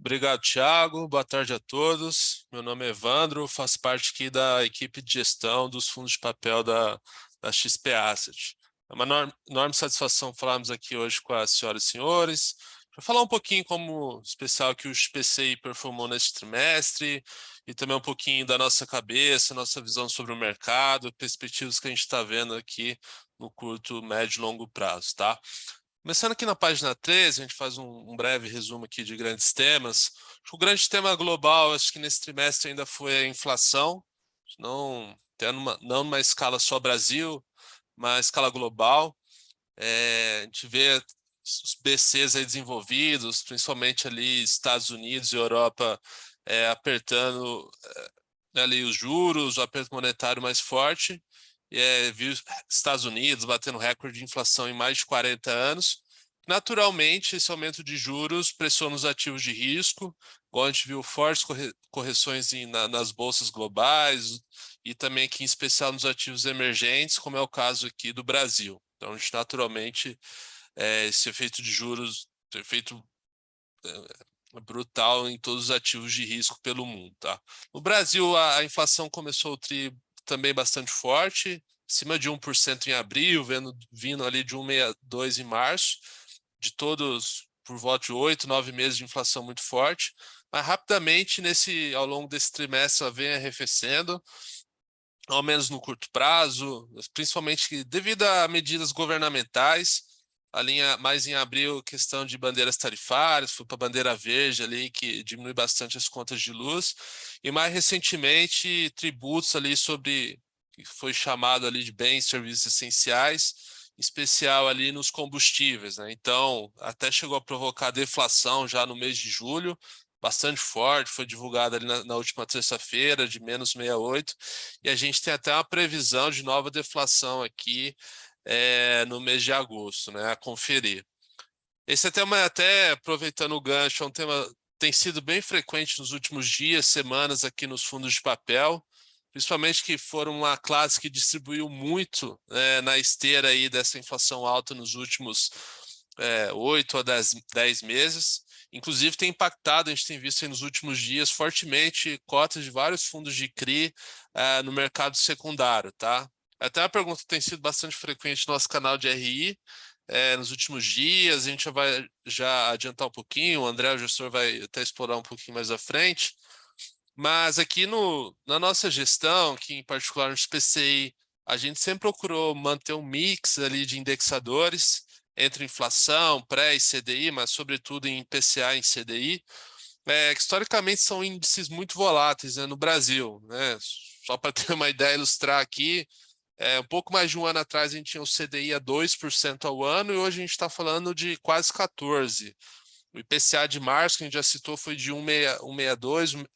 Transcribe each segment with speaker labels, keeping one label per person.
Speaker 1: Obrigado, Thiago. Boa tarde a todos. Meu nome é Evandro, faço parte aqui da equipe de gestão dos fundos de papel da XP Asset. É uma enorme satisfação falarmos aqui hoje com as senhoras e senhores, para falar um pouquinho como especial que o XPCI performou neste trimestre e também um pouquinho da nossa cabeça, nossa visão sobre o mercado, perspectivas que a gente está vendo aqui no curto, médio e longo prazo, tá? Começando aqui na página 13, a gente faz um breve resumo aqui de grandes temas. O grande tema global, acho que nesse trimestre ainda foi a inflação, não tendo não numa escala só Brasil, mas escala global. A gente vê os BCs aí desenvolvidos, principalmente ali Estados Unidos e Europa, apertando ali os juros, o aperto monetário mais forte. Viu Estados Unidos batendo recorde de inflação em mais de 40 anos. Naturalmente, esse aumento de juros pressiona os ativos de risco, igual a gente viu fortes correções nas bolsas globais e também aqui em especial nos ativos emergentes, como é o caso aqui do Brasil. Então, a gente naturalmente, esse efeito de juros, efeito brutal em todos os ativos de risco pelo mundo, tá? No Brasil, a inflação começou o tri também bastante forte, acima de 1% em abril, vindo ali de 1,62 em março, de todos por volta de 8, 9 meses de inflação muito forte, mas rapidamente ao longo desse trimestre ela vem arrefecendo, ao menos no curto prazo, principalmente devido a medidas governamentais. Mais em abril, questão de bandeiras tarifárias, foi para a bandeira verde ali, que diminui bastante as contas de luz. E mais recentemente, tributos ali sobre, que foi chamado ali de bens e serviços essenciais, em especial ali nos combustíveis, né? Então, até chegou a provocar deflação já no mês de julho, bastante forte, foi divulgado ali na última terça-feira, de menos 68, e a gente tem até uma previsão de nova deflação aqui no mês de agosto, né, a conferir. Esse tema, até aproveitando o gancho, é um tema que tem sido bem frequente nos últimos dias, semanas aqui nos fundos de papel, principalmente que foram uma classe que distribuiu muito na esteira aí dessa inflação alta nos últimos 8 a 10 meses. Inclusive tem impactado, a gente tem visto aí nos últimos dias fortemente cotas de vários fundos de CRI no mercado secundário, tá? Até uma pergunta que tem sido bastante frequente no nosso canal de RI nos últimos dias, a gente já vai adiantar um pouquinho, o André, o gestor, vai até explorar um pouquinho mais à frente, mas aqui na nossa gestão, que em particular no PCI, a gente sempre procurou manter um mix ali de indexadores entre inflação, pré e CDI, mas sobretudo em IPCA e em CDI, que historicamente são índices muito voláteis, né, no Brasil, né? Só para ter uma ideia, ilustrar aqui, um pouco mais de um ano atrás a gente tinha o CDI a 2% ao ano e hoje a gente está falando de quase 14%. O IPCA de março, que a gente já citou, foi de 1,62,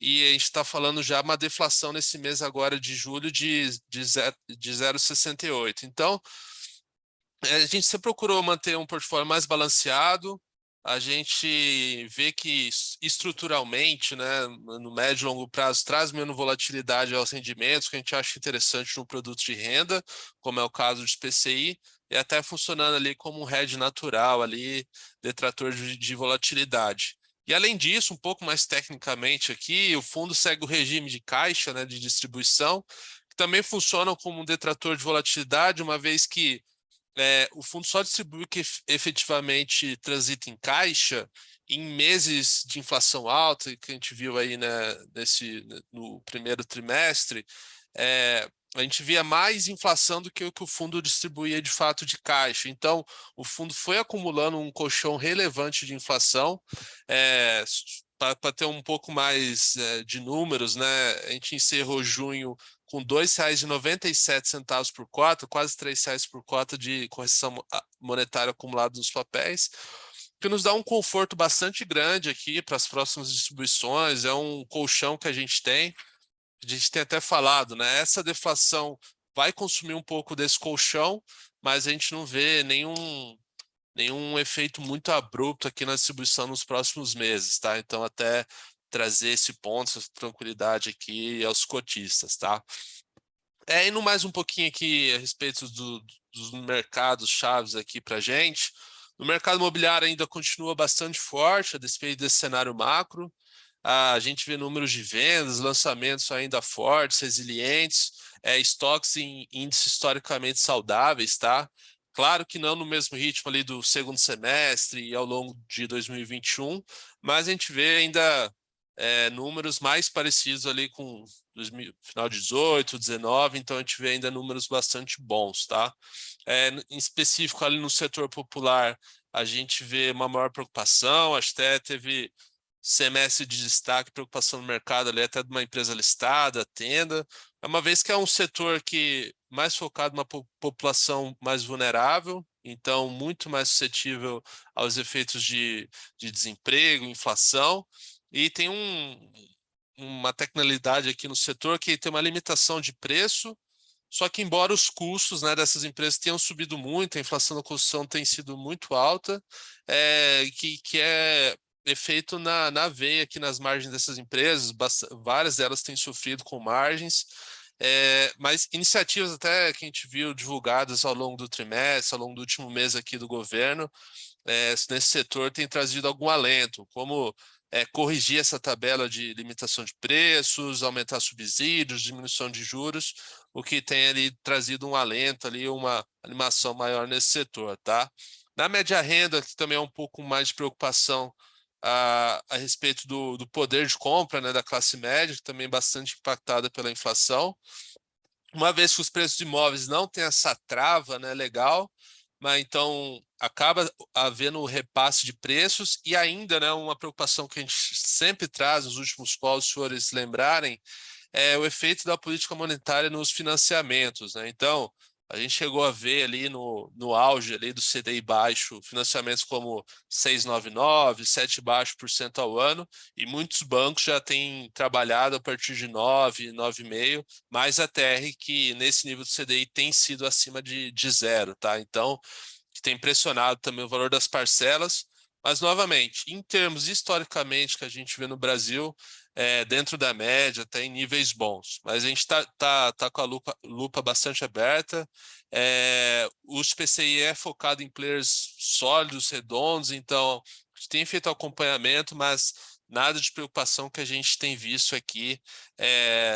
Speaker 1: e a gente está falando já uma deflação nesse mês agora de julho de 0,68. Então, a gente sempre procurou manter um portfólio mais balanceado. A gente vê que estruturalmente, né, no médio e longo prazo, traz menos volatilidade aos rendimentos, que a gente acha interessante no produto de renda, como é o caso de PCI, e até funcionando ali como um hedge natural, ali, detrator de volatilidade. E além disso, um pouco mais tecnicamente aqui, o fundo segue o regime de caixa, né, de distribuição, que também funciona como um detrator de volatilidade, uma vez que o fundo só distribui o que efetivamente transita em caixa em meses de inflação alta, que a gente viu aí, né, no primeiro trimestre, a gente via mais inflação do que o que o fundo distribuía de fato de caixa. Então, o fundo foi acumulando um colchão relevante de inflação. Para ter um pouco mais de números, né, a gente encerrou junho com R$ 2,97 por cota, quase R$ 3 por cota de correção monetária acumulada nos papéis, que nos dá um conforto bastante grande aqui para as próximas distribuições, é um colchão que a gente tem até falado, né? Essa deflação vai consumir um pouco desse colchão, mas a gente não vê nenhum efeito muito abrupto aqui na distribuição nos próximos meses, tá? Então, até trazer esse ponto, essa tranquilidade aqui aos cotistas, tá? Indo mais um pouquinho aqui a respeito dos mercados chaves aqui para a gente, No mercado imobiliário ainda continua bastante forte, a despeito desse cenário macro. A gente vê números de vendas, lançamentos ainda fortes, resilientes, estoques em índices historicamente saudáveis, tá? Claro que não no mesmo ritmo ali do segundo semestre e ao longo de 2021, mas a gente vê ainda números mais parecidos ali com final de 18, 19, então a gente vê ainda números bastante bons, tá? Em específico ali no setor popular, a gente vê uma maior preocupação, até teve semestre de destaque, preocupação no mercado ali, até de uma empresa listada, Tenda, uma vez que é um setor que mais focado numa população mais vulnerável, então muito mais suscetível aos efeitos de desemprego, inflação, e tem uma tecnicalidade aqui no setor que tem uma limitação de preço, só que embora os custos, né, dessas empresas tenham subido muito, a inflação da construção tem sido muito alta, que é efeito na veia aqui nas margens dessas empresas, várias delas têm sofrido com margens, mas iniciativas até que a gente viu divulgadas ao longo do trimestre, ao longo do último mês aqui do governo, nesse setor tem trazido algum alento, como corrigir essa tabela de limitação de preços, aumentar subsídios, diminuição de juros, o que tem ali trazido um alento, ali, uma animação maior nesse setor, tá? Na média renda, que também é um pouco mais de preocupação a respeito do poder de compra, né, da classe média, que também é bastante impactada pela inflação. Uma vez que os preços de imóveis não têm essa trava, né, legal, mas então acaba havendo o repasse de preços e ainda, né, uma preocupação que a gente sempre traz nos últimos calls, se os senhores lembrarem, é o efeito da política monetária nos financiamentos, né? Então, a gente chegou a ver ali no auge ali do CDI baixo, financiamentos como 6,99, 7 baixo por cento ao ano, e muitos bancos já têm trabalhado a partir de 9, 9,5, mais a TR que nesse nível do CDI tem sido acima de zero, tá? Então, que tem pressionado também o valor das parcelas, mas novamente, em termos historicamente que a gente vê no Brasil, dentro da média, até em níveis bons. Mas a gente tá com a lupa bastante aberta. O PCI é focado em players sólidos, redondos, então a gente tem feito acompanhamento, mas nada de preocupação que a gente tem visto aqui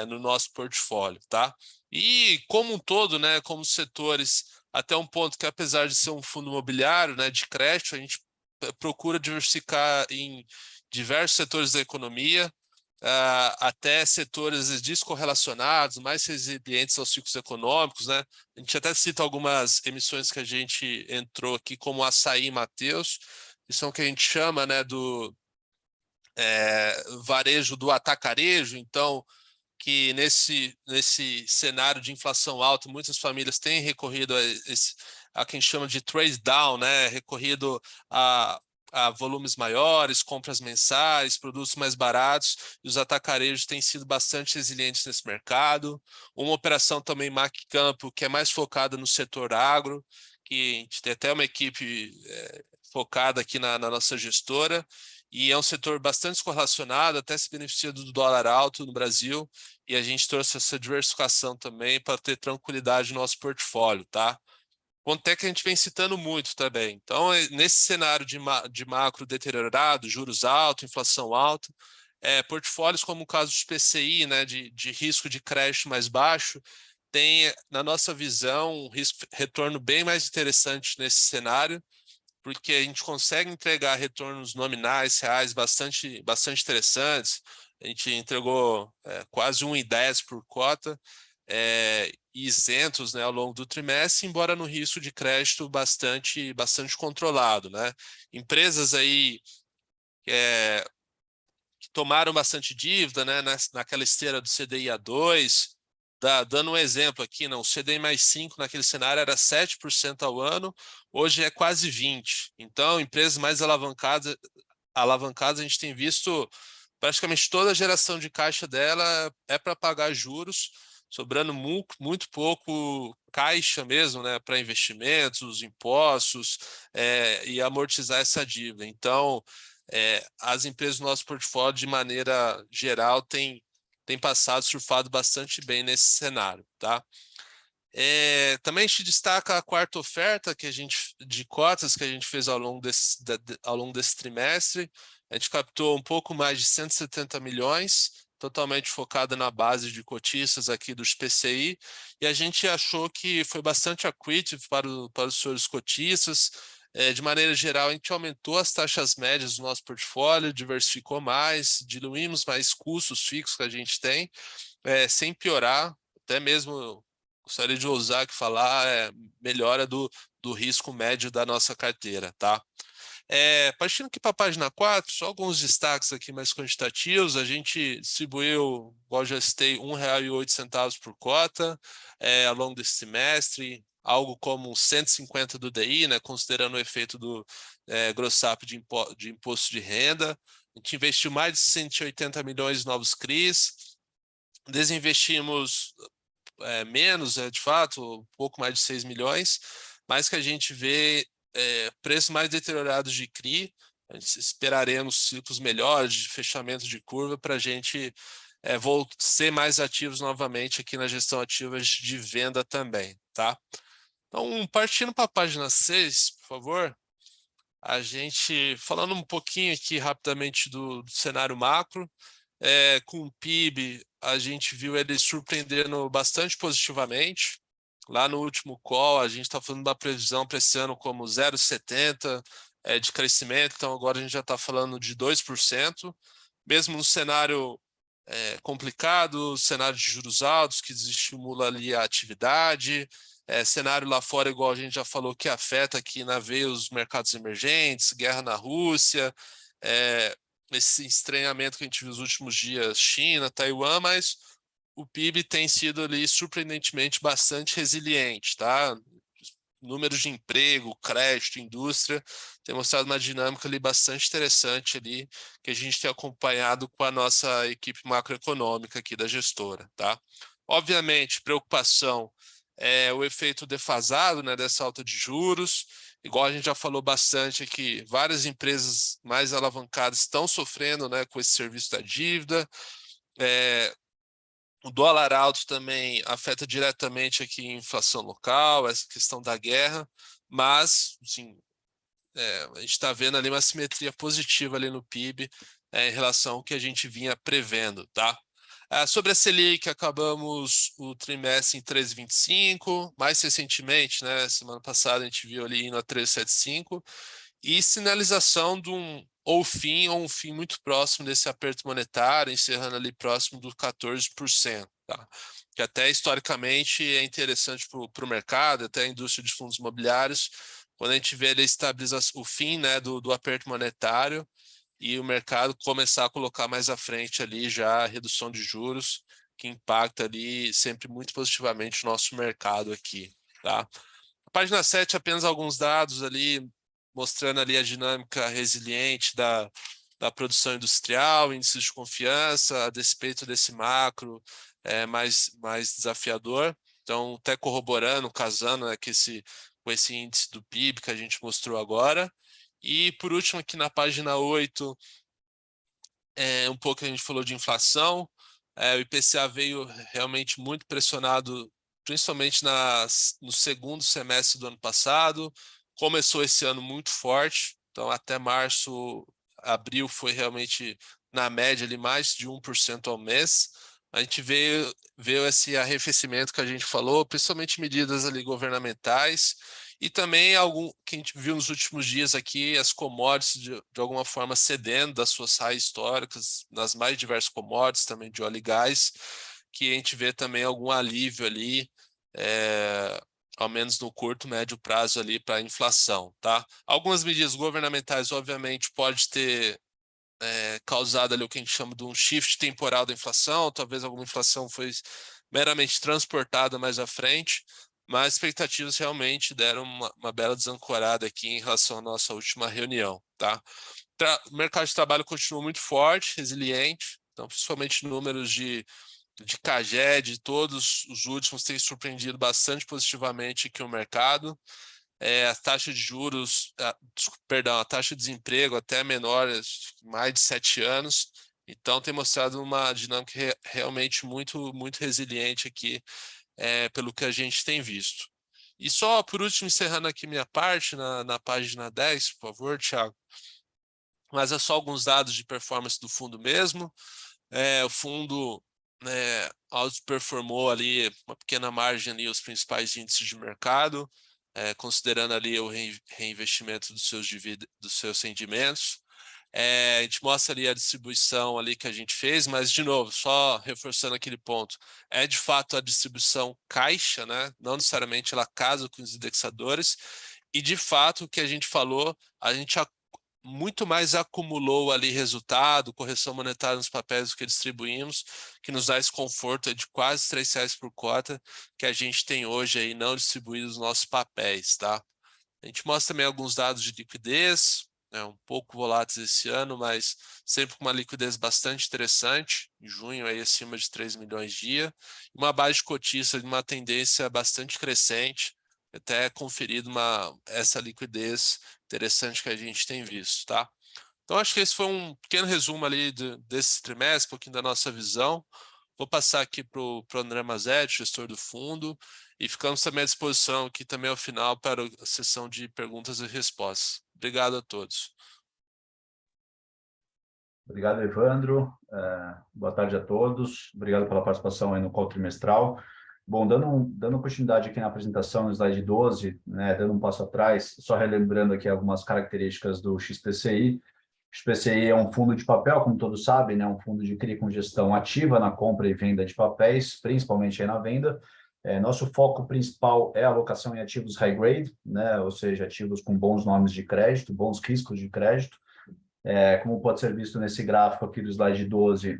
Speaker 1: no nosso portfólio, tá? E como um todo, né, como setores, até um ponto que apesar de ser um fundo imobiliário, né, de crédito, a gente procura diversificar em diversos setores da economia, até setores descorrelacionados, mais resilientes aos ciclos econômicos, né? A gente até cita algumas emissões que a gente entrou aqui, como Açaí e Mateus, que são o que a gente chama, né, do varejo do atacarejo, então que nesse cenário de inflação alta, muitas famílias têm recorrido a quem chama de trade down, né? Recorrido a volumes maiores, compras mensais, produtos mais baratos, e os atacarejos têm sido bastante resilientes nesse mercado. Uma operação também Campo, que é mais focada no setor agro, que a gente tem até uma equipe focada aqui na nossa gestora, e é um setor bastante correlacionado, até se beneficia do dólar alto no Brasil, e a gente trouxe essa diversificação também para ter tranquilidade no nosso portfólio, tá? Quanto é que a gente vem citando muito também. Então, nesse cenário de macro deteriorado, juros altos, inflação alta, portfólios como o caso do PCI, né, de risco de crédito mais baixo, tem, na nossa visão, um risco retorno bem mais interessante nesse cenário, porque a gente consegue entregar retornos nominais, reais, bastante interessantes. A gente entregou quase 1,10 por cota, isentos, né, ao longo do trimestre, embora no risco de crédito bastante controlado, né? Empresas aí que tomaram bastante dívida, né, naquela esteira do CDI a 2, dando um exemplo aqui, não, o CDI mais 5 naquele cenário era 7% ao ano, hoje é quase 20%. Então, empresas mais alavancadas, a gente tem visto praticamente toda a geração de caixa dela é para pagar juros, sobrando muito pouco caixa mesmo, né, para investimentos, impostos, e amortizar essa dívida. Então, as empresas do nosso portfólio, de maneira geral, têm passado, surfado bastante bem nesse cenário, tá? Também a gente destaca a quarta oferta de cotas que a gente fez ao longo desse trimestre. A gente captou um pouco mais de 170 milhões, totalmente focada na base de cotistas aqui dos PCI, e a gente achou que foi bastante accretive para os senhores cotistas. De maneira geral, a gente aumentou as taxas médias do nosso portfólio, diversificou mais, diluímos mais custos fixos que a gente tem, sem piorar, até mesmo gostaria de ousar aqui falar, melhora do risco médio da nossa carteira, tá? Partindo aqui para a página 4, só alguns destaques aqui mais quantitativos. A gente distribuiu, igual já citei, R$ 1,08 por cota ao longo desse trimestre, algo como 150 do DI, né, considerando o efeito do gross-up de imposto de renda. A gente investiu mais de 180 milhões em novos CRIs, desinvestimos menos, de fato, um pouco mais de 6 milhões, mas que a gente vê preços mais deteriorados de CRI. Esperaremos ciclos melhores de fechamento de curva para a gente ser mais ativos novamente aqui na gestão ativas de venda também, tá? Então, partindo para a página 6, por favor, a gente falando um pouquinho aqui rapidamente do cenário macro. Com o PIB, a gente viu ele surpreendendo bastante positivamente. Lá no último call, a gente está falando da previsão para esse ano como 0,70 de crescimento, então agora a gente já está falando de 2%, mesmo no cenário complicado, cenário de juros altos, que desestimula ali a atividade, cenário lá fora, igual a gente já falou, que afeta aqui na veia os mercados emergentes, guerra na Rússia, esse estranhamento que a gente viu nos últimos dias, China, Taiwan, mas o PIB tem sido ali surpreendentemente bastante resiliente, tá? Números de emprego, crédito, indústria, tem mostrado uma dinâmica ali bastante interessante ali, que a gente tem acompanhado com a nossa equipe macroeconômica aqui da gestora, tá? Obviamente, preocupação é o efeito defasado, né, dessa alta de juros. Igual a gente já falou bastante aqui, várias empresas mais alavancadas estão sofrendo, né, com esse serviço da dívida. O dólar alto também afeta diretamente aqui a inflação local, essa questão da guerra, mas, assim, a gente está vendo ali uma simetria positiva ali no PIB em relação ao que a gente vinha prevendo, tá? Sobre a Selic, acabamos o trimestre em 3,25, mais recentemente, né, semana passada a gente viu ali indo a 3,75, e sinalização de um fim muito próximo desse aperto monetário, encerrando ali próximo dos 14%, tá? Que até historicamente é interessante para o mercado, até a indústria de fundos imobiliários, quando a gente vê ele estabilizar o fim, né, do aperto monetário e o mercado começar a colocar mais à frente ali já a redução de juros, que impacta ali sempre muito positivamente o nosso mercado aqui, tá? A página 7, apenas alguns dados ali, mostrando ali a dinâmica resiliente da produção industrial, índices de confiança, a despeito desse macro mais desafiador. Então, até corroborando, casando, né, com esse índice do PIB que a gente mostrou agora. E, por último, aqui na página 8, um pouco a gente falou de inflação. O IPCA veio realmente muito pressionado, principalmente no segundo semestre do ano passado. Começou esse ano muito forte, então até março, abril foi realmente, na média, ali, mais de 1% ao mês. A gente veio esse arrefecimento que a gente falou, principalmente medidas ali governamentais, e também algum que a gente viu nos últimos dias aqui, as commodities de alguma forma cedendo das suas raízes históricas, nas mais diversas commodities, também de óleo e gás, que a gente vê também algum alívio ali, ao menos no curto, médio prazo ali para a inflação, tá? Algumas medidas governamentais, obviamente, pode ter causado ali o que a gente chama de um shift temporal da inflação, talvez alguma inflação foi meramente transportada mais à frente, mas expectativas realmente deram uma bela desancorada aqui em relação à nossa última reunião, tá? O mercado de trabalho continua muito forte, resiliente, então principalmente números de CAGED, de todos os últimos têm surpreendido bastante positivamente aqui o mercado. A taxa de juros, a taxa de desemprego até menor, mais de 7 anos. Então, tem mostrado uma dinâmica realmente muito resiliente aqui pelo que a gente tem visto. E só por último, encerrando aqui minha parte, na página 10, por favor, Thiago. Mas é só alguns dados de performance do fundo mesmo. O fundo outperformou ali uma pequena margem ali os principais índices de mercado, considerando ali o reinvestimento dos seus rendimentos. A gente mostra ali a distribuição ali que a gente fez, mas de novo, só reforçando aquele ponto, é de fato a distribuição caixa, né? Não necessariamente ela casa com os indexadores, e de fato o que a gente falou, a gente muito mais acumulou ali resultado, correção monetária nos papéis que distribuímos, que nos dá esse conforto de quase R$ 3 por cota que a gente tem hoje aí não distribuídos nos nossos papéis, tá? A gente mostra também alguns dados de liquidez, né, um pouco voláteis esse ano, mas sempre com uma liquidez bastante interessante, em junho aí acima de 3 milhões dia, e uma base de cotista de uma tendência bastante crescente, até conferido essa liquidez interessante que a gente tem visto, tá? Então, acho que esse foi um pequeno resumo ali desse trimestre, um pouquinho da nossa visão. Vou passar aqui para o André Mazetti, gestor do fundo, e ficamos também à disposição aqui também ao final para a sessão de perguntas e respostas. Obrigado a todos.
Speaker 2: Obrigado, Evandro. Boa tarde a todos. Obrigado pela participação aí no call trimestral. Bom, dando continuidade aqui na apresentação, no slide 12, né, dando um passo atrás, só relembrando aqui algumas características do XPCI. O XPCI é um fundo de papel, como todos sabem, né, um fundo de CRI com gestão ativa na compra e venda de papéis, principalmente aí na venda. Nosso foco principal é a alocação em ativos high grade, né, ou seja, ativos com bons nomes de crédito, bons riscos de crédito. Como pode ser visto nesse gráfico aqui do slide 12,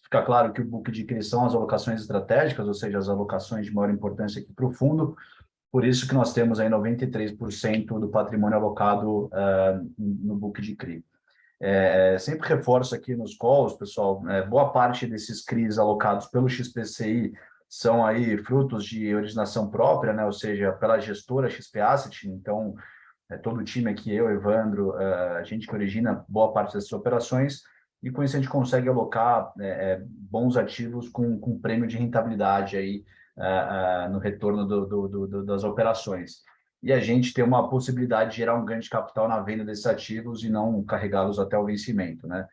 Speaker 2: fica claro que o book de CRI são as alocações estratégicas, ou seja, as alocações de maior importância aqui para o fundo. Por isso que nós temos aí 93% do patrimônio alocado no book de CRI. Sempre reforço aqui nos calls, pessoal, boa parte desses CRIs alocados pelo XPCI são aí frutos de originação própria, né? Ou seja, pela gestora XP Asset. Então, todo o time aqui, eu, Evandro, a gente que origina boa parte dessas operações, e com isso a gente consegue alocar bons ativos com prêmio de rentabilidade aí, no retorno das operações. E a gente tem uma possibilidade de gerar um ganho de capital na venda desses ativos e não carregá-los até o vencimento, né?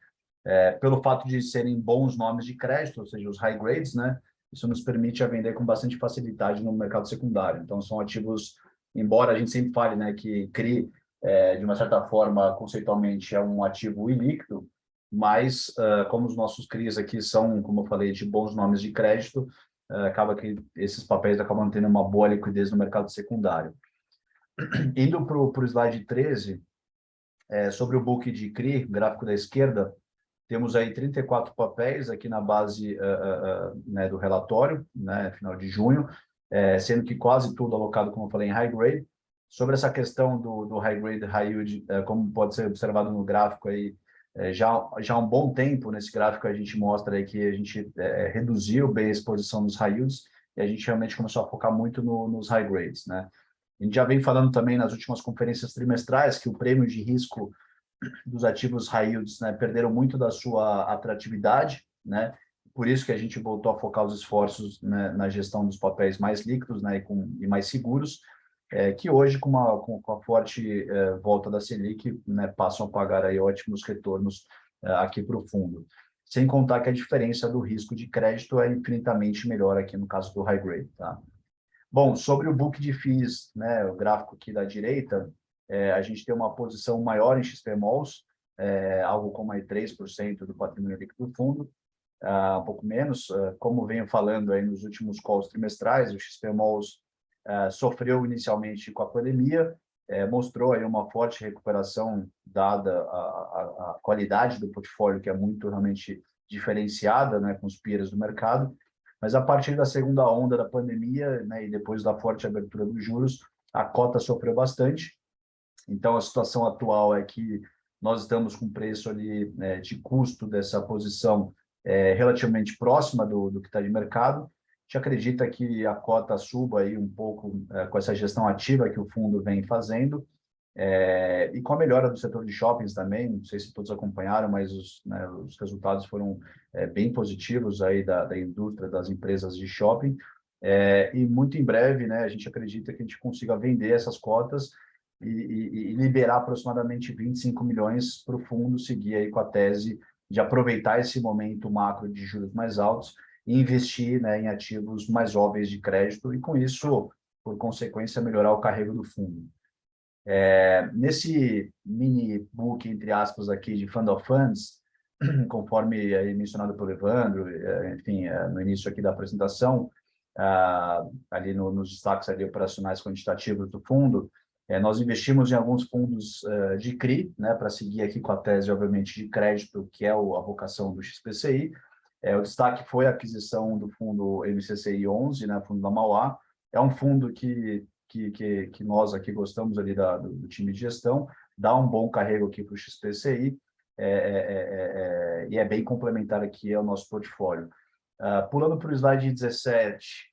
Speaker 2: Pelo fato de serem bons nomes de crédito, ou seja, os high grades, né? Isso nos permite a vender com bastante facilidade no mercado secundário. Então, são ativos, embora a gente sempre fale, né, que CRI, de uma certa forma, conceitualmente, é um ativo ilíquido, mas como os nossos CRIs aqui são, como eu falei, de bons nomes de crédito, acaba que esses papéis acabam tendo uma boa liquidez no mercado secundário. Indo para o slide 13, sobre o book de CRI, gráfico da esquerda, temos aí 34 papéis aqui na base né, do relatório, né, final de junho, sendo que quase tudo alocado, como eu falei, em high grade. Sobre essa questão do high grade, high yield, como pode ser observado no gráfico aí, já há um bom tempo nesse gráfico a gente mostra aí que a gente reduziu bem a exposição nos high yields e a gente realmente começou a focar muito nos high grades, né? A gente já vem falando também nas últimas conferências trimestrais que o prêmio de risco dos ativos high yields, né, perderam muito da sua atratividade, né? Por isso que a gente voltou a focar os esforços, né, na gestão dos papéis mais líquidos, né, e mais seguros, que hoje, com a forte volta da Selic, né, passam a pagar aí ótimos retornos aqui para o fundo. Sem contar que a diferença do risco de crédito é infinitamente melhor aqui no caso do high grade, tá? Bom, sobre o book de FIIs, né, o gráfico aqui da direita, a gente tem uma posição maior em XPMOLs, algo como aí 3% do patrimônio líquido do fundo, um pouco menos. Como venho falando aí nos últimos calls trimestrais, o XPMOLs sofreu inicialmente com a pandemia, mostrou aí uma forte recuperação dada a qualidade do portfólio, que é muito realmente diferenciada, né, com os peers do mercado. Mas a partir da segunda onda da pandemia, né, e depois da forte abertura dos juros, a cota sofreu bastante. Então, a situação atual é que nós estamos com preço ali de custo dessa posição relativamente próxima do que está de mercado. A gente acredita que a cota suba aí um pouco com essa gestão ativa que o fundo vem fazendo. E com a melhora do setor de shoppings também, não sei se todos acompanharam, mas os resultados foram bem positivos aí da indústria, das empresas de shopping. E muito em breve, né, a gente acredita que a gente consiga vender essas cotas e liberar aproximadamente 25 milhões para o fundo seguir aí com a tese de aproveitar esse momento macro de juros mais altos e investir, né, em ativos mais óbvios de crédito e, com isso, por consequência, melhorar o carrego do fundo. Nesse mini book, entre aspas, aqui de Fund of Funds, conforme aí mencionado pelo Evandro, enfim, no início aqui da apresentação, ali nos destaques ali operacionais quantitativos do fundo, nós investimos em alguns fundos de CRI, né, para seguir aqui com a tese, obviamente, de crédito, que é a vocação do XPCI. O destaque foi a aquisição do fundo MCCI 11, né, fundo da Mauá. É um fundo que nós aqui gostamos ali do time de gestão, dá um bom carrego aqui para o XPCI, e é bem complementar aqui ao nosso portfólio. Pulando para o slide 17,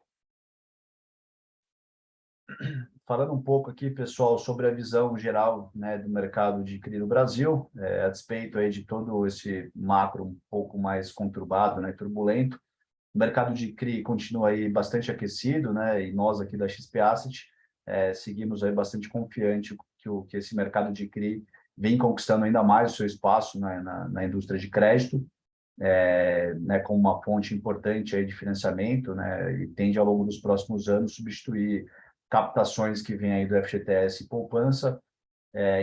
Speaker 2: falando um pouco aqui, pessoal, sobre a visão geral, né, do mercado de CRI no Brasil, a despeito aí de todo esse macro um pouco mais conturbado, né, turbulento, o mercado de CRI continua aí bastante aquecido, né, e nós aqui da XP Asset seguimos aí bastante confiante que esse mercado de CRI vem conquistando ainda mais o seu espaço, né, na indústria de crédito, né, como uma fonte importante aí de financiamento, né, e tende ao longo dos próximos anos substituir captações que vêm aí do FGTS e poupança.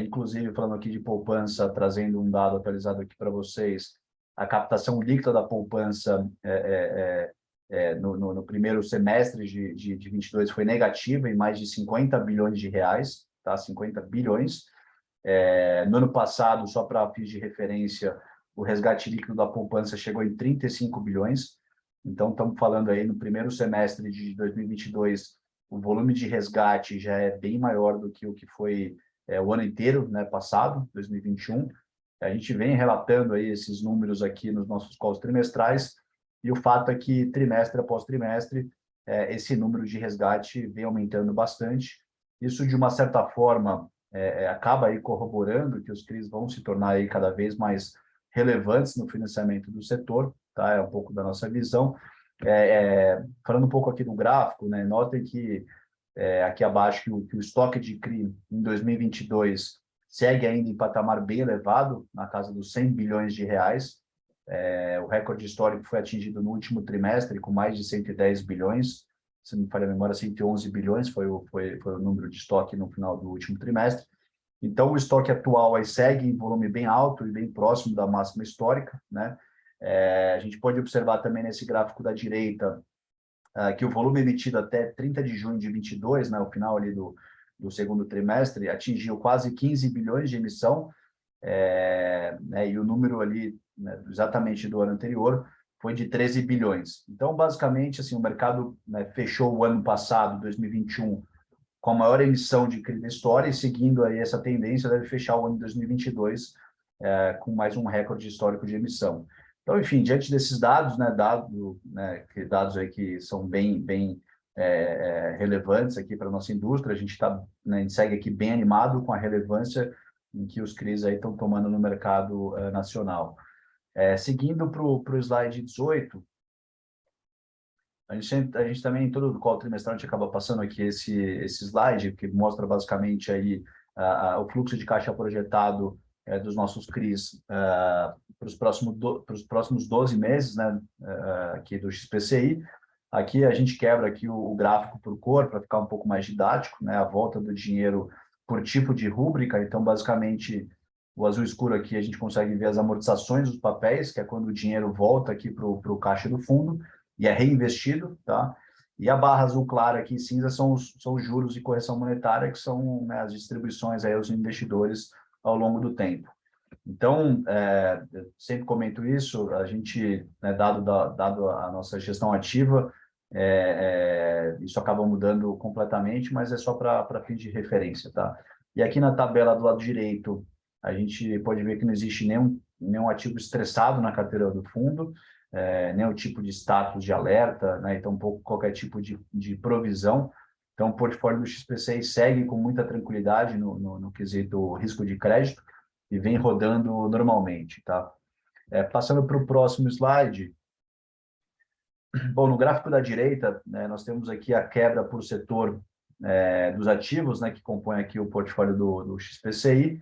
Speaker 2: Inclusive, falando aqui de poupança, trazendo um dado atualizado aqui para vocês, a captação líquida da poupança no primeiro semestre de 22 foi negativa em mais de 50 bilhões de reais, tá? 50 bilhões. No ano passado, só para fins de referência, o resgate líquido da poupança chegou em 35 bilhões. Então, estamos falando aí no primeiro semestre de 2022, o volume de resgate já é bem maior do que o que foi o ano inteiro, né, passado, 2021. A gente vem relatando aí esses números aqui nos nossos calls trimestrais, e o fato é que trimestre após trimestre, esse número de resgate vem aumentando bastante. Isso, de uma certa forma, acaba aí corroborando que os CRIs vão se tornar aí cada vez mais relevantes no financiamento do setor, tá? É um pouco da nossa visão. Falando um pouco aqui do gráfico, né? Notem que aqui abaixo que o estoque de CRI em 2022 segue ainda em patamar bem elevado, na casa dos 100 bilhões de reais. O recorde histórico foi atingido no último trimestre, com mais de 110 bilhões, se não me falha a memória, 111 bilhões foi o número de estoque no final do último trimestre. Então, o estoque atual aí segue em volume bem alto e bem próximo da máxima histórica, né? A gente pode observar também nesse gráfico da direita que o volume emitido até 30 de junho de 22, né, o final ali do segundo trimestre, atingiu quase 15 bilhões de emissão, né, e o número ali, né, exatamente do ano anterior, foi de 13 bilhões. Então, basicamente, assim, o mercado, né, fechou o ano passado, 2021, com a maior emissão de CRI da história, e seguindo aí essa tendência, deve fechar o ano de 2022 com mais um recorde histórico de emissão. Então, enfim, diante desses dados, né, dados aí que são bem relevantes aqui para a nossa indústria, a gente né, a gente segue aqui bem animado com a relevância em que os CRIs aí estão tomando no mercado nacional. Seguindo para o slide 18, a gente também, em todo o call trimestral, a gente acaba passando aqui esse slide, que mostra basicamente aí o fluxo de caixa projetado dos nossos CRIs para os próximos 12 meses, né, aqui do XPCI. Aqui a gente quebra aqui o gráfico por cor, para ficar um pouco mais didático, né, a volta do dinheiro por tipo de rúbrica. Então, basicamente, o azul escuro aqui a gente consegue ver as amortizações dos papéis, que é quando o dinheiro volta aqui para o caixa do fundo e é reinvestido, tá? E a barra azul clara aqui, cinza, são os juros e correção monetária, que são, né, as distribuições aí aos investidores ao longo do tempo. Então, eu sempre comento isso, a gente, né, dado a nossa gestão ativa, isso acaba mudando completamente, mas é só para fim de referência, tá? E aqui na tabela do lado direito, a gente pode ver que não existe nenhum ativo estressado na carteira do fundo, nenhum tipo de status de alerta, né? Então, qualquer tipo de provisão. Então, o portfólio do XP6 segue com muita tranquilidade no quesito risco de crédito e vem rodando normalmente, tá? Passando para o próximo slide, Bom, no gráfico da direita, né, nós temos aqui a quebra por setor dos ativos, né, que compõem aqui o portfólio do XPCI.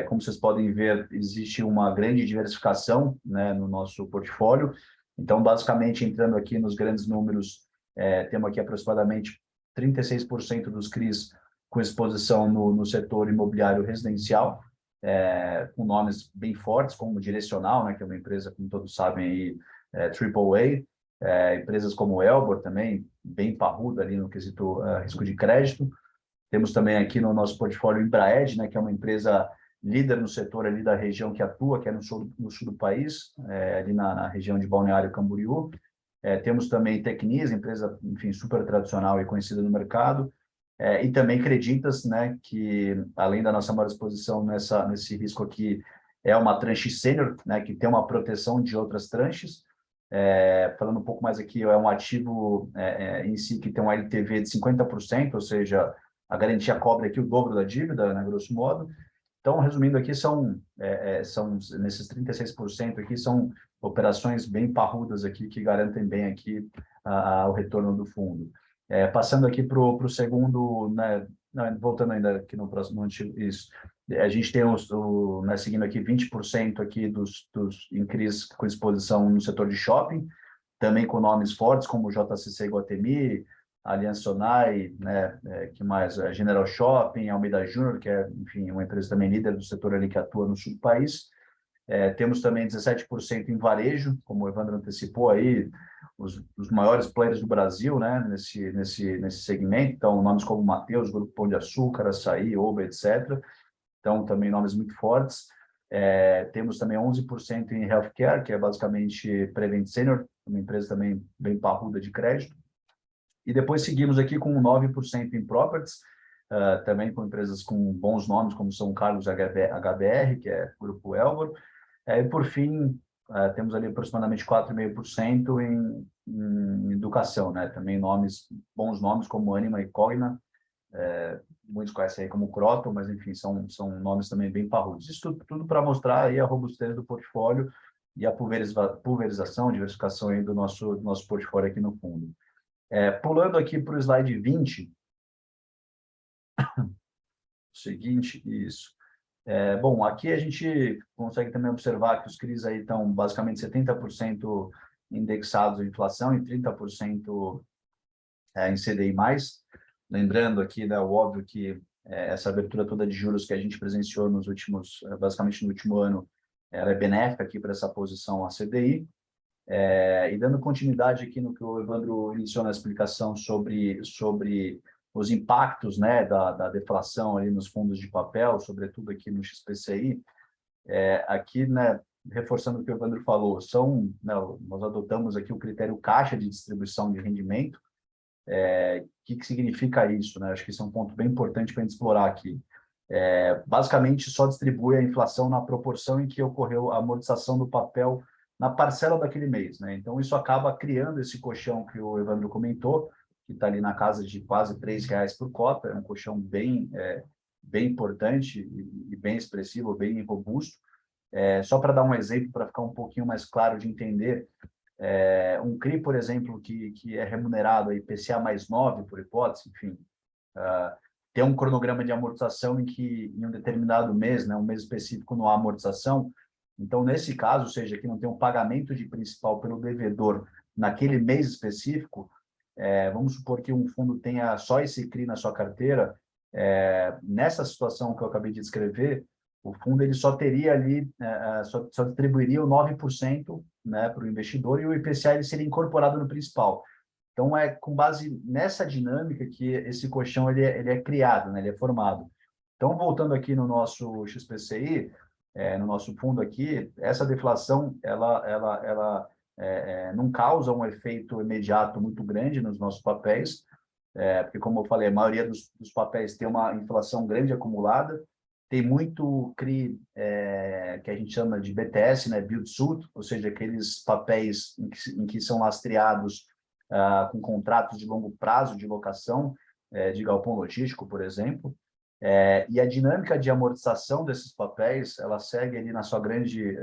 Speaker 2: Como vocês podem ver, existe uma grande diversificação, né, no nosso portfólio. Então, basicamente, entrando aqui nos grandes números, temos aqui aproximadamente 36% dos CRIs com exposição no setor imobiliário residencial, com nomes bem fortes, como Direcional, né, que é uma empresa, como todos sabem, aí, AAA, empresas como Elbor também, bem parruda ali no quesito risco de crédito. Temos também aqui no nosso portfólio Embraed, né, que é uma empresa líder no setor ali da região que atua, que é no sul do país, ali na região de Balneário Camboriú. Temos também Tecnisa, empresa, enfim, super tradicional e conhecida no mercado. E também Creditas, né, que além da nossa maior exposição nesse risco aqui, é uma tranche sênior, né, que tem uma proteção de outras tranches. Falando um pouco mais aqui, é um ativo em si que tem um LTV de 50%, ou seja, a garantia cobre aqui o dobro da dívida, né, grosso modo. Então, resumindo aqui, são nesses 36% aqui, são operações bem parrudas aqui, que garantem bem aqui o retorno do fundo. Passando aqui para o segundo, né, não, voltando ainda aqui no próximo, isso, a gente tem né, seguindo aqui 20% aqui dos increases com exposição no setor de shopping, também com nomes fortes como JCC Iguatemi, Aliança Sonai, né, que mais? General Shopping, Almeida Júnior, que é, enfim, uma empresa também líder do setor ali que atua no sul do país. Temos também 17% em varejo, como o Evandro antecipou aí, os maiores players do Brasil, né, nesse segmento. Então, nomes como Mateus, Grupo Pão de Açúcar, Açaí, Oba, etc. Então, também nomes muito fortes. Temos também 11% em healthcare, que é basicamente Prevent Senior, uma empresa também bem parruda de crédito. E depois seguimos aqui com 9% em properties, também com empresas com bons nomes, como São Carlos HBR, que é Grupo Elbor. E, por fim, temos ali aproximadamente 4,5% em educação, né? Também bons nomes como Anima e Cogna, muitos conhecem aí como Croton, mas, enfim, são nomes também bem parrudos. Isso tudo para mostrar aí a robustez do portfólio e a pulverização, diversificação aí do nosso portfólio aqui no fundo. Pulando aqui para o slide 20, seguinte, isso. Bom, aqui a gente consegue também observar que os CRIs aí estão basicamente 70% indexados à inflação e 30% em CDI+. Lembrando aqui, né, o óbvio que essa abertura toda de juros que a gente presenciou basicamente no último ano, ela é benéfica aqui para essa posição a CDI. E dando continuidade aqui no que o Evandro iniciou na explicação sobre os impactos, né, da deflação ali nos fundos de papel, sobretudo aqui no XPCI, aqui, né, reforçando o que o Evandro falou, né, nós adotamos aqui o critério caixa de distribuição de rendimento. O que significa isso, né? Acho que isso é um ponto bem importante para a gente explorar aqui. Basicamente, só distribui a inflação na proporção em que ocorreu a amortização do papel na parcela daquele mês, né? Então, isso acaba criando esse colchão que o Evandro comentou, que está ali na casa de quase R$3 por cota, é um colchão bem importante e bem expressivo, bem robusto. Só para dar um exemplo, para ficar um pouquinho mais claro de entender, um CRI, por exemplo, que é remunerado a IPCA mais 9, por hipótese, enfim, tem um cronograma de amortização em que, em um determinado mês, né, um mês específico, não há amortização. Então, nesse caso, ou seja, que não tem um pagamento de principal pelo devedor naquele mês específico, vamos supor que um fundo tenha só esse CRI na sua carteira, nessa situação que eu acabei de descrever, o fundo ele só teria ali, só distribuiria o 9%, né, para o investidor, e o IPCA ele seria incorporado no principal. Então, com base nessa dinâmica que esse colchão ele é criado, né, ele é formado. Então, voltando aqui no nosso XPCI, no nosso fundo aqui, essa deflação ela não causa um efeito imediato muito grande nos nossos papéis, porque, como eu falei, a maioria dos papéis tem uma inflação grande acumulada, tem muito CRI que a gente chama de BTS, né, Build-to-Suit, ou seja, aqueles papéis em que são lastreados com contratos de longo prazo de locação, de galpão logístico, por exemplo. E a dinâmica de amortização desses papéis, ela segue ali na sua grande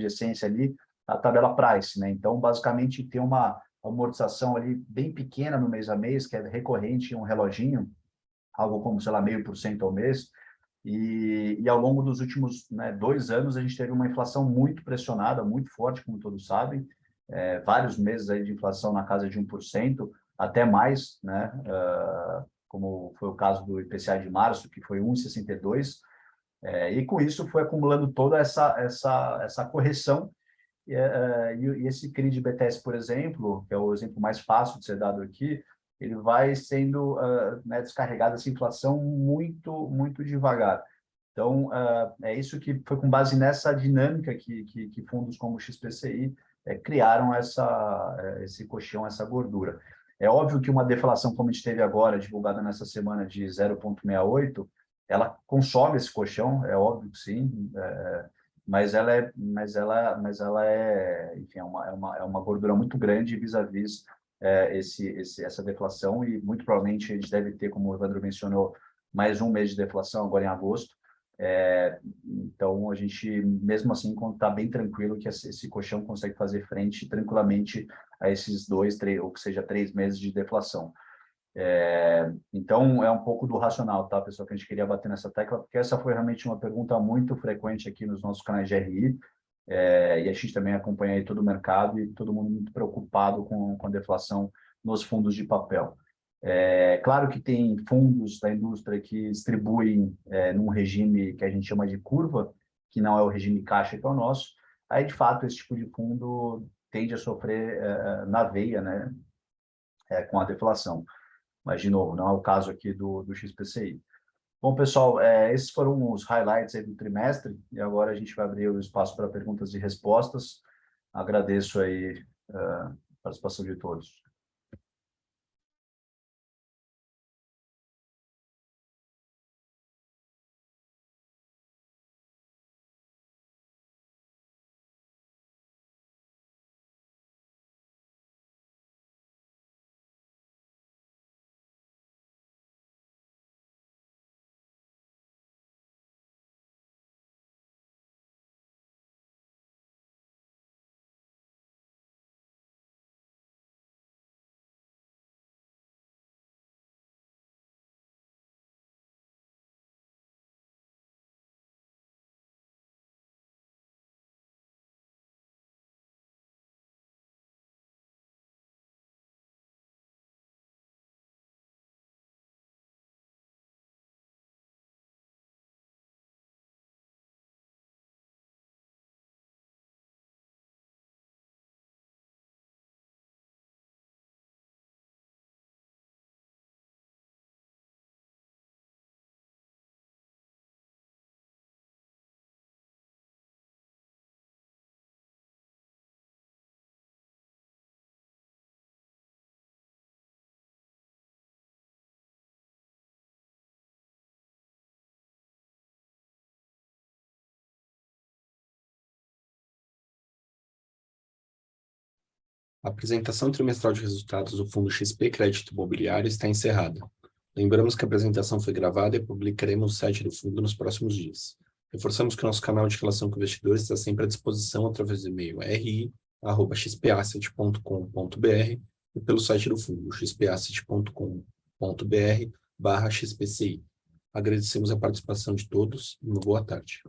Speaker 2: essência ali, a tabela price, né? Então, basicamente, tem uma amortização ali bem pequena no mês a mês, que é recorrente em um reloginho, algo como, sei lá, 0,5% ao mês, e ao longo dos últimos, né, 2 anos, a gente teve uma inflação muito pressionada, muito forte, como todos sabem, vários meses aí de inflação na casa de 1%, até mais, né, como foi o caso do IPCA de março, que foi 1,62%, e com isso foi acumulando toda essa correção, e esse CRI de BTS, por exemplo, que é o exemplo mais fácil de ser dado aqui, ele vai sendo né, descarregado essa inflação muito, muito devagar. Então, é isso que foi com base nessa dinâmica que fundos como o XPCI criaram esse colchão, essa gordura. É óbvio que uma deflação como a gente teve agora, divulgada nessa semana de 0,68, ela consome esse colchão, é óbvio que sim, mas ela é, enfim, é uma gordura muito grande vis-à-vis essa deflação, e muito provavelmente a gente deve ter, como o Evandro mencionou, mais um mês de deflação agora em agosto. Então, a gente, mesmo assim, está bem tranquilo que esse colchão consegue fazer frente tranquilamente a esses 2, 3, ou que seja, 3 meses de deflação. Então, é um pouco do racional, tá, pessoal, que a gente queria bater nessa tecla, porque essa foi realmente uma pergunta muito frequente aqui nos nossos canais de RI, e a gente também acompanha aí todo o mercado e todo mundo muito preocupado com a deflação nos fundos de papel. Claro que tem fundos da indústria que distribuem num regime que a gente chama de curva, que não é o regime caixa que é o nosso. Aí, de fato, esse tipo de fundo tende a sofrer na veia, né, com a deflação. Mas, de novo, não é o caso aqui do XPCI. Bom, pessoal, esses foram os highlights aí do trimestre, e agora a gente vai abrir o espaço para perguntas e respostas. Agradeço aí a participação de todos.
Speaker 3: A apresentação trimestral de resultados do Fundo XP Crédito Imobiliário está encerrada. Lembramos que a apresentação foi gravada e publicaremos no site do fundo nos próximos dias. Reforçamos que o nosso canal de relação com investidores está sempre à disposição através do e-mail ri@xpasset.com.br e pelo site do fundo, xpasset.com.br/xpci. Agradecemos a participação de todos e uma boa tarde.